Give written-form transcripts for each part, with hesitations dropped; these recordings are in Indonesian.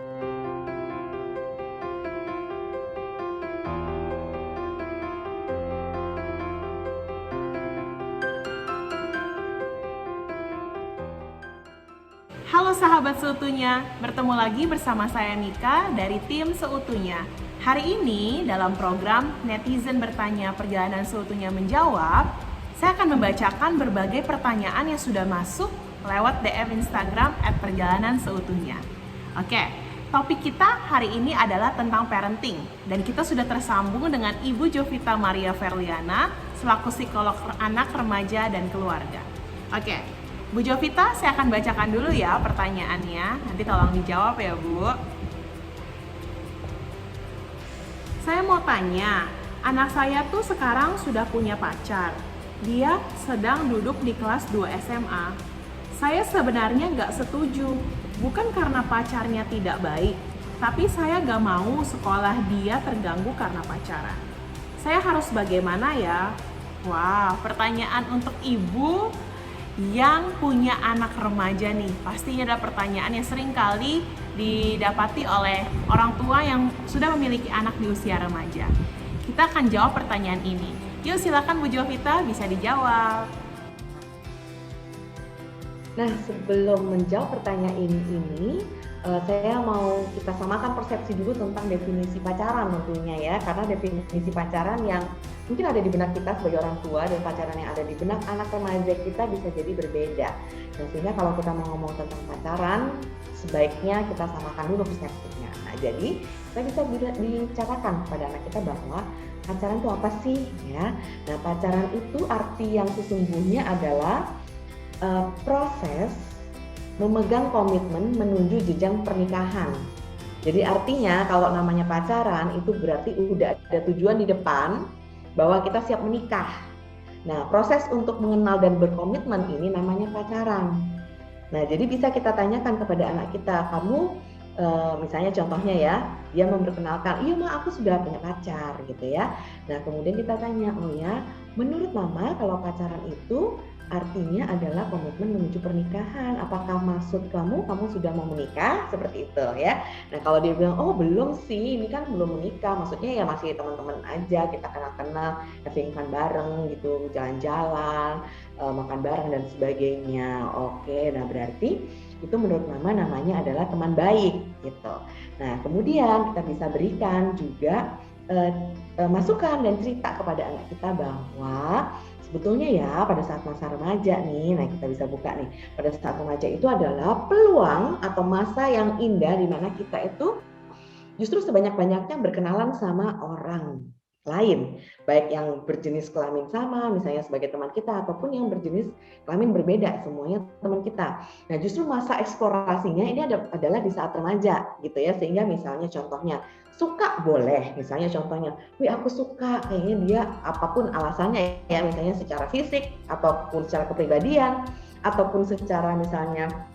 Halo sahabat seutuhnya, bertemu lagi bersama saya Nika dari tim Seutuhnya. Hari ini dalam program Netizen Bertanya Perjalanan Seutuhnya Menjawab, saya akan membacakan berbagai pertanyaan yang sudah masuk lewat DM Instagram @perjalanan_seutuhnya. Oke, topik kita hari ini adalah tentang parenting dan kita sudah tersambung dengan Ibu Jovita Maria Verliana selaku psikolog anak, remaja, dan keluarga. Oke, Bu Jovita, saya akan bacakan dulu ya pertanyaannya. Nanti tolong dijawab ya, Bu. Saya mau tanya, anak saya tuh sekarang sudah punya pacar. Dia sedang duduk di kelas 2 SMA. Saya sebenarnya nggak setuju, bukan karena pacarnya tidak baik, tapi saya nggak mau sekolah dia terganggu karena pacaran. Saya harus bagaimana ya? Wah, pertanyaan untuk ibu yang punya anak remaja nih. Pastinya ada pertanyaan yang sering kali didapati oleh orang tua yang sudah memiliki anak di usia remaja. Kita akan jawab pertanyaan ini. Yuk silakan Bu Jovita, bisa dijawab. Nah, sebelum menjawab pertanyaan ini, saya mau kita samakan persepsi dulu tentang definisi pacaran tentunya ya, karena definisi pacaran yang mungkin ada di benak kita sebagai orang tua dan pacaran yang ada di benak anak remaja kita bisa jadi berbeda. Dan sehingga kalau kita mau ngomong tentang pacaran, sebaiknya kita samakan dulu persepsinya. Nah, jadi kita bisa bicarakan kepada anak kita bahwa pacaran itu apa sih ya? Nah, pacaran itu arti yang sesungguhnya adalah proses memegang komitmen menuju jenjang pernikahan. Jadi artinya kalau namanya pacaran itu berarti udah ada tujuan di depan bahwa kita siap menikah. Nah, proses untuk mengenal dan berkomitmen ini namanya pacaran. Nah, jadi bisa kita tanyakan kepada anak kita, kamu misalnya contohnya ya, dia memperkenalkan, iya ma aku sudah punya pacar gitu ya. Nah, kemudian kita tanya, oh ya, menurut mama kalau pacaran itu artinya adalah komitmen menuju pernikahan. Apakah maksud kamu sudah mau menikah? Seperti itu ya. Nah, kalau dia bilang, oh belum sih, ini kan belum menikah. Maksudnya ya masih teman-teman aja, kita kenal-kenal, having fun bareng gitu, jalan-jalan, makan bareng dan sebagainya. Oke, nah berarti itu menurut mama namanya adalah teman baik gitu. Nah, kemudian kita bisa berikan juga masukan dan cerita kepada anak kita bahwa sebetulnya ya pada saat masa remaja nih, nah kita bisa buka nih, pada saat remaja itu adalah peluang atau masa yang indah di mana kita itu justru sebanyak-banyaknya berkenalan sama orang lain, baik yang berjenis kelamin sama, misalnya sebagai teman kita, ataupun yang berjenis kelamin berbeda, semuanya teman kita. Nah, justru masa eksplorasinya ini adalah di saat remaja, gitu ya, sehingga misalnya contohnya, suka boleh, misalnya contohnya, wih aku suka, kayaknya dia apapun alasannya ya, misalnya secara fisik, ataupun secara kepribadian, ataupun secara misalnya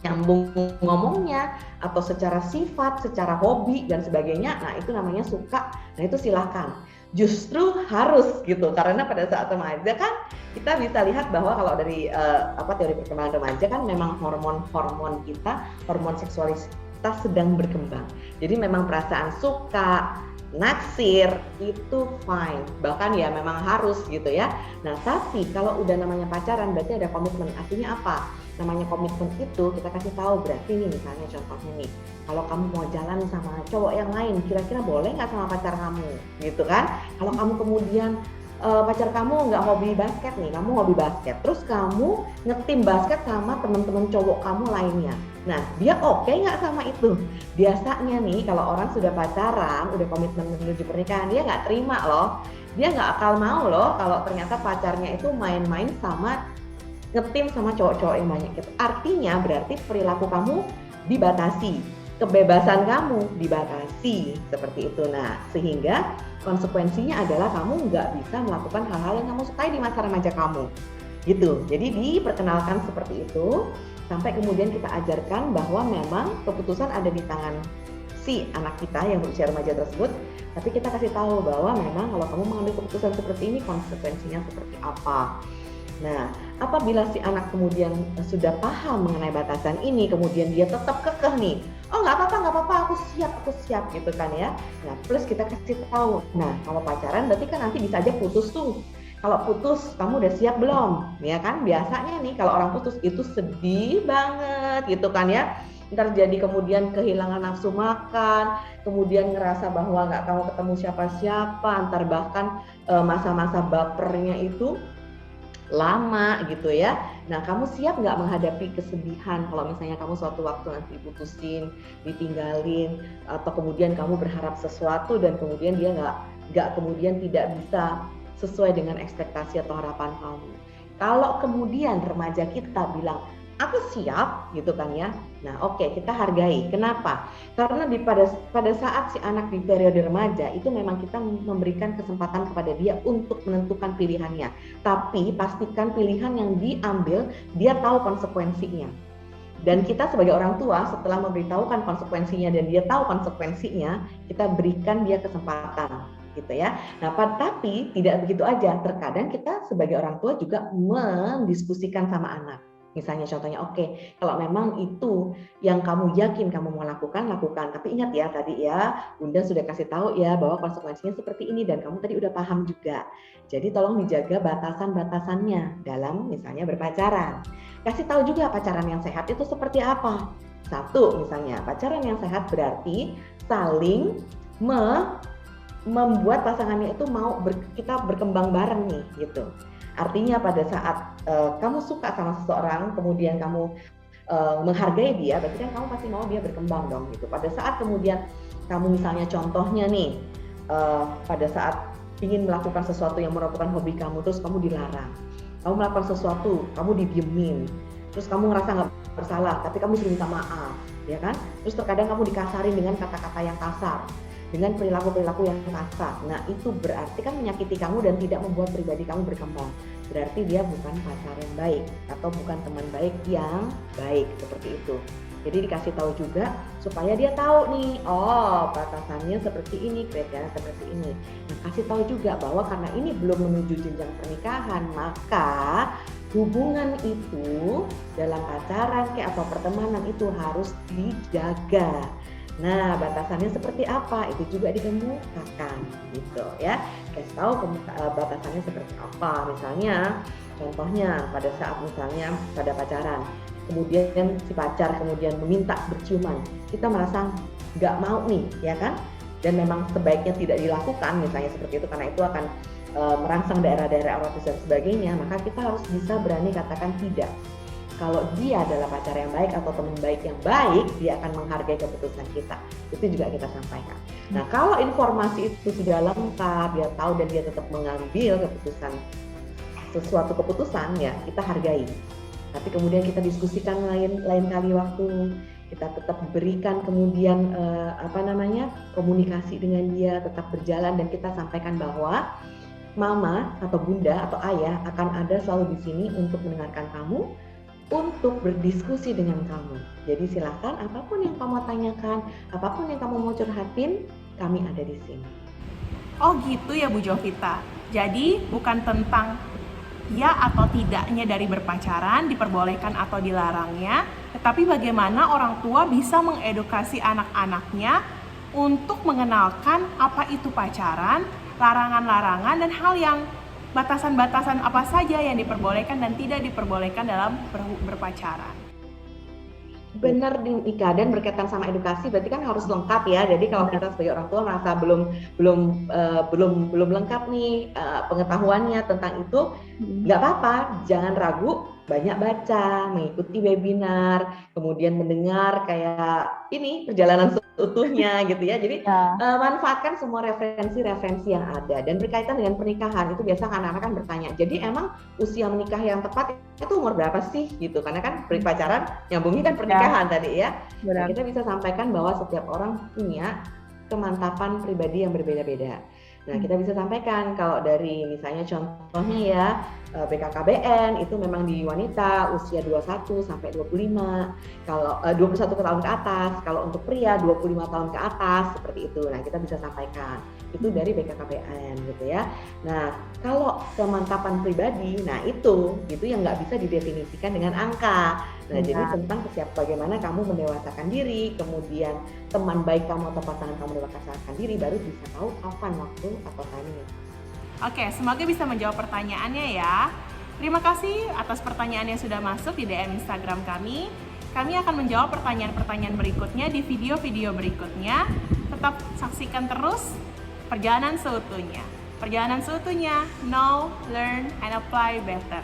nyambung ngomongnya, atau secara sifat, secara hobi dan sebagainya. Nah, itu namanya suka. Nah, itu silakan. Justru harus gitu, karena pada saat remaja kan kita bisa lihat bahwa kalau dari teori perkembangan remaja kan memang hormon kita, hormon seksualitas kita sedang berkembang. Jadi memang perasaan suka, naksir itu fine, bahkan ya memang harus gitu ya. Nah, tapi kalau udah namanya pacaran berarti ada komitmen. Artinya apa? Namanya komitmen itu kita kasih tahu, berarti nih misalnya contohnya nih, kalau kamu mau jalan sama cowok yang lain, kira-kira boleh nggak sama pacar kamu gitu kan? Kalau kamu kemudian pacar kamu nggak hobi basket nih, kamu hobi basket, terus kamu ngetim basket sama teman-teman cowok kamu lainnya, nah dia oke nggak sama itu? Biasanya nih kalau orang sudah pacaran, udah komitmen menuju pernikahan, dia nggak terima loh, dia nggak akal mau loh kalau ternyata pacarnya itu main-main sama ngetim sama cowok-cowok yang banyak gitu. Artinya berarti perilaku kamu dibatasi, kebebasan kamu dibatasi, seperti itu. Nah, sehingga konsekuensinya adalah kamu nggak bisa melakukan hal-hal yang kamu sukai di masa remaja kamu, gitu. Jadi diperkenalkan seperti itu, sampai kemudian kita ajarkan bahwa memang keputusan ada di tangan si anak kita yang berusia remaja tersebut, tapi kita kasih tahu bahwa memang kalau kamu mengambil keputusan seperti ini, konsekuensinya seperti apa. Nah, apabila si anak kemudian sudah paham mengenai batasan ini, kemudian dia tetap kekeh nih, oh nggak apa-apa, aku siap gitu kan ya. Nah, plus kita kasih tahu, nah kalau pacaran berarti kan nanti bisa aja putus tuh. Kalau putus, kamu udah siap belum? Ya kan, biasanya nih kalau orang putus itu sedih banget gitu kan ya. Ntar jadi kemudian kehilangan nafsu makan, kemudian ngerasa bahwa nggak mau ketemu siapa-siapa, ntar bahkan masa-masa bapernya itu lama gitu ya. Nah, kamu siap nggak menghadapi kesedihan kalau misalnya kamu suatu waktu nanti diputusin, ditinggalin, atau kemudian kamu berharap sesuatu dan kemudian dia nggak kemudian tidak bisa sesuai dengan ekspektasi atau harapan kamu. Kalau kemudian remaja kita bilang, aku siap gitu kan ya. Nah, oke, kita hargai. Kenapa? Karena pada saat si anak di periode remaja itu memang kita memberikan kesempatan kepada dia untuk menentukan pilihannya. Tapi pastikan pilihan yang diambil dia tahu konsekuensinya. Dan kita sebagai orang tua setelah memberitahukan konsekuensinya dan dia tahu konsekuensinya, kita berikan dia kesempatan gitu ya. Nah, tapi tidak begitu aja. Terkadang kita sebagai orang tua juga mendiskusikan sama anak. Misalnya contohnya, oke, kalau memang itu yang kamu yakin kamu mau lakukan, lakukan. Tapi ingat ya tadi ya, Bunda sudah kasih tahu ya bahwa konsekuensinya seperti ini dan kamu tadi udah paham juga. Jadi tolong dijaga batasan-batasannya dalam misalnya berpacaran. Kasih tahu juga pacaran yang sehat itu seperti apa. Satu, misalnya pacaran yang sehat berarti saling membuat pasangannya itu mau kita berkembang bareng nih gitu. Artinya pada saat kamu suka sama seseorang, kemudian kamu menghargai dia, berarti kan kamu pasti mau dia berkembang dong gitu. Pada saat kemudian kamu misalnya contohnya nih, pada saat ingin melakukan sesuatu yang merupakan hobi kamu, terus kamu dilarang. Kamu melakukan sesuatu, kamu didiemin, terus kamu ngerasa nggak bersalah, tapi kamu sering minta maaf, ya kan? Terus terkadang kamu dikasarin dengan kata-kata yang kasar, dengan perilaku-perilaku yang kasar. Nah, itu berarti kan menyakiti kamu dan tidak membuat pribadi kamu berkembang. Berarti dia bukan pacar yang baik atau bukan teman baik yang baik, seperti itu. Jadi dikasih tahu juga supaya dia tahu nih, oh batasannya seperti ini, kriterianya seperti ini. Nah, kasih tahu juga bahwa karena ini belum menuju jenjang pernikahan, maka hubungan itu dalam pacaran atau pertemanan itu harus dijaga. Nah, batasannya seperti apa? Itu juga dikemukakan gitu ya. Kasih tahu batasannya seperti apa. Misalnya, contohnya pada saat misalnya pada pacaran, kemudian si pacar kemudian meminta berciuman, kita merasa nggak mau nih, ya kan? Dan memang sebaiknya tidak dilakukan, misalnya seperti itu, karena itu akan merangsang daerah-daerah erotis dan sebagainya. Maka kita harus bisa berani katakan tidak. Kalau dia adalah pacar yang baik atau teman baik yang baik, dia akan menghargai keputusan kita. Itu juga kita sampaikan. Nah, kalau informasi itu sudah lengkap, dia tahu dan dia tetap mengambil keputusan, sesuatu keputusan, ya kita hargai. Tapi kemudian kita diskusikan lain kali waktu, kita tetap berikan kemudian komunikasi dengan dia tetap berjalan dan kita sampaikan bahwa mama atau bunda atau ayah akan ada selalu di sini untuk mendengarkan kamu, untuk berdiskusi dengan kamu. Jadi silakan apapun yang kamu tanyakan, apapun yang kamu mau curhatin, kami ada di sini. Oh gitu ya Bu Jovita. Jadi bukan tentang ya atau tidaknya dari berpacaran, diperbolehkan atau dilarangnya, tetapi bagaimana orang tua bisa mengedukasi anak-anaknya untuk mengenalkan apa itu pacaran, larangan-larangan dan hal yang batasan-batasan apa saja yang diperbolehkan dan tidak diperbolehkan dalam berpacaran. Benar Ika, dan berkaitan sama edukasi berarti kan harus lengkap ya. Jadi kalau kita sebagai orang tua merasa belum lengkap nih pengetahuannya tentang itu, nggak apa-apa, jangan ragu, banyak baca, mengikuti webinar, kemudian mendengar kayak ini perjalanan seutuhnya gitu ya. Jadi manfaatkan semua referensi yang ada. Dan berkaitan dengan pernikahan itu biasa anak-anak kan bertanya, jadi emang usia menikah yang tepat itu umur berapa sih gitu? Karena kan pacaran nyambungnya kan pernikahan tadi ya. Nah, kita bisa sampaikan bahwa setiap orang punya kemantapan pribadi yang berbeda-beda. Nah, kita bisa sampaikan kalau dari misalnya contohnya ya BKKBN itu memang di wanita usia 21 sampai 25, kalau 21 tahun ke atas, kalau untuk pria 25 tahun ke atas, seperti itu. Nah, kita bisa sampaikan. itu dari BKKBN gitu ya. Nah, kalau kemantapan pribadi, nah itu yang nggak bisa didefinisikan dengan angka. Nah, jadi Iya. tentang bagaimana kamu mendewasakan diri, kemudian teman baik kamu atau pasangan kamu mendewasakan diri, baru bisa tahu kapan waktu atau timing. Oke, semoga bisa menjawab pertanyaannya ya. Terima kasih atas pertanyaan yang sudah masuk di DM Instagram kami. Kami akan menjawab pertanyaan-pertanyaan berikutnya di video-video berikutnya. Tetap saksikan terus perjalanan seutuhnya. Perjalanan seutuhnya, know, learn, and apply better.